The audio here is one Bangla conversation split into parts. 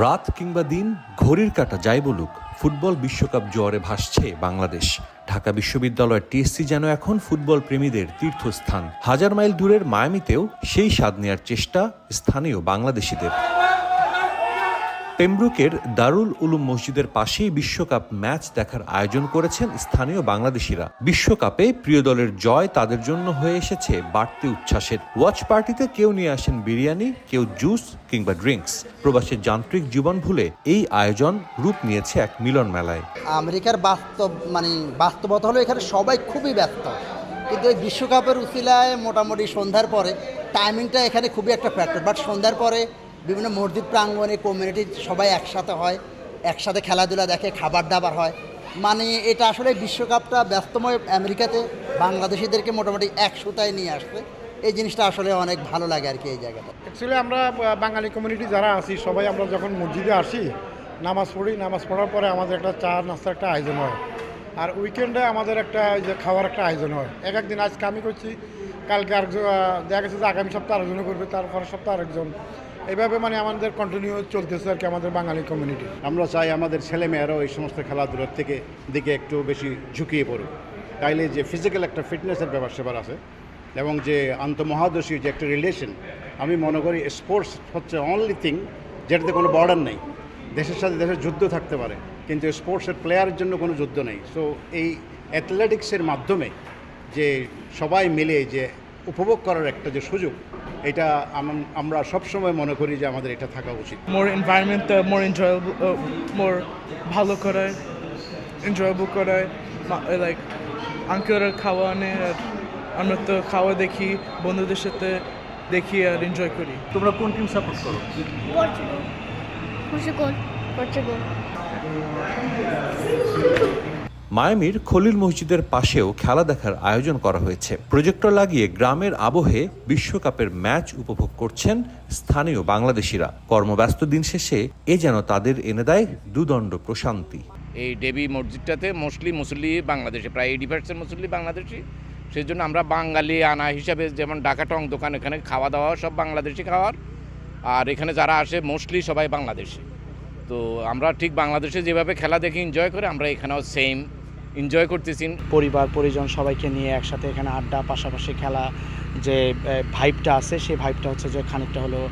রাত কিংবা দিন ঘড়ির কাঁটা যাই বলুক, ফুটবল বিশ্বকাপ জোয়ারে ভাসছে বাংলাদেশ। ঢাকা বিশ্ববিদ্যালয়ের টিএসসি যেন এখন ফুটবল প্রেমীদের তীর্থস্থান। হাজার মাইল দূরের মায়ামিতেও সেই স্বাদ নেওয়ার চেষ্টা স্থানীয় বাংলাদেশিদের। পেমব্রুকের দারুল উলুম মসজিদের পাশেই বিশ্বকাপ ম্যাচ দেখার আয়োজন করেছেন স্থানীয় বাংলাদেশিরা। বিশ্বকাপে প্রিয় দলের জয় তাদের জন্য হয়ে এসেছে বাড়তি উচ্ছ্বাসের। ওয়াচ পার্টিতে কেউ নিয়ে আসেন বিরিয়ানি, কেউ জুস কিংবা ড্রিঙ্কস। প্রবাসের যান্ত্রিক জীবন ভুলে এই আয়োজন রূপ নিয়েছে এক মিলন মেলায়। আমেরিকার বাস্তবতা হলো এখানে সবাই খুবই ব্যস্ত, কিন্তু এই বিশ্বকাপের উসিলায় মোটামুটি সন্ধ্যার পরে টাইমিংটা এখানে খুবই একটা ফ্যাক্টর। বাট সন্ধ্যার পরে বিভিন্ন মসজিদ প্রাঙ্গণে কমিউনিটি সবাই একসাথে হয়, একসাথে খেলাধুলা দেখে, খাবার দাবার হয়। মানে এটা আসলে বিশ্বকাপটা ব্যস্তময় আমেরিকাতে বাংলাদেশিদেরকে মোটামুটি এক সুতায় নিয়ে আসছে। এই জিনিসটা আসলে অনেক ভালো লাগে আর কি এই জায়গাটা। অ্যাকচুয়ালি আমরা বাঙালি কমিউনিটি যারা আছি সবাই আমরা যখন মসজিদে আসি নামাজ পড়ি, নামাজ পড়ার পরে আমাদের একটা চা নাস্তার একটা আয়োজন হয়। আর উইকেন্ডে আমাদের একটা যে খাওয়ার একটা আয়োজন হয়। একদিন আজকে আমি করছি, কালকে আরেকজন, দেখা গেছে যে আগামী সপ্তাহে আরেকজনও করবে, তারপরের সপ্তাহে আরেকজন। এইভাবে মানে আমাদের কন্টিনিউ চলতেছে আর কি আমাদের বাঙালি কমিউনিটি। আমরা চাই আমাদের ছেলেমেয়েরাও এই সমস্ত খেলাধুলার দিকে একটু বেশি ঝুঁকিয়ে পড়ুক। তাইলে যে ফিজিক্যাল একটা ফিটনেসের ব্যাপার আছে এবং যে আন্তঃমহাদেশীয় যে একটা রিলেশন, আমি মনে করি স্পোর্টস হচ্ছে অনলি থিং যেটাতে কোনো বর্ডার নেই। দেশের সাথে দেশের যুদ্ধ থাকতে পারে, কিন্তু স্পোর্টসের প্লেয়ারের জন্য কোনো যুদ্ধ নেই। সো এই অ্যাথলেটিক্সের মাধ্যমে যে সবাই মিলে যে উপভোগ করার একটা যে সুযোগ, এটা আমরা সবসময় মনে করি যে আমাদের এটা থাকা উচিত। মোর এনভায়রনমেন্ট মোর এনজয়েবল, মোর ভালো করায়, এনজয়েবল করায়, লাইক আঙ্কেলরা খাওয়া আনে আর আমরা তো খাওয়া দেখি, বন্ধুদের সাথে দেখি আর এনজয় করি। তোমরা কোন টিম সাপোর্ট করো? পর্তুগাল। মায়ামির খলিল মসজিদের পাশেও খেলা দেখার আয়োজন করা হয়েছে। প্রজেক্টর লাগিয়ে গ্রামের আবহে বিশ্বকাপের ম্যাচ উপভোগ করছেন স্থানীয় বাংলাদেশিরা। কর্মব্যস্ত দিন শেষে এ যেন তাদের এনে দেয় দুদণ্ড প্রশান্তি। এই দেবী মসজিদটাতে মুসলি বাংলাদেশি, প্রায় 80% মুসলি বাংলাদেশি। সেই জন্য আমরা বাঙালি আনা হিসাবে, যেমন ঢাকা টং দোকান, এখানে খাওয়া দাওয়া সব বাংলাদেশি খাওয়ার, আর এখানে যারা আসে মোস্টলি সবাই বাংলাদেশি। তো আমরা ঠিক বাংলাদেশে যেভাবে খেলা দেখে এনজয় করে, আমরা এখানেও সেম এনজয় করতেছি। পরিবার পরিজন সবাইকে নিয়ে একসাথে এখানে আড্ডা, পাশাপাশি খেলা, যে ভাইবটা আছে সেই ভাইবটা হচ্ছে যে খানিকটা হলেও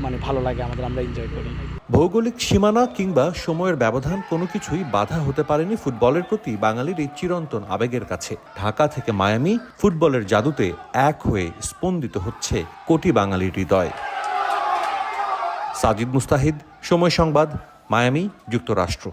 মানে ভালো লাগে আমাদের, আমরা এনজয় করি। ভৌগোলিক সীমানা কিংবা সময়ের ব্যবধান কোনো কিছুই বাধা হতে পারেনি ফুটবলের প্রতি বাঙালির এই চিরন্তন আবেগের কাছে। ঢাকা থেকে মায়ামি, ফুটবলের জাদুতে এক হয়ে স্পন্দিত হচ্ছে কোটি বাঙালির হৃদয়। সাজিদ মুস্তাহিদ, সময় সংবাদ, মায়ামি, যুক্তরাষ্ট্র।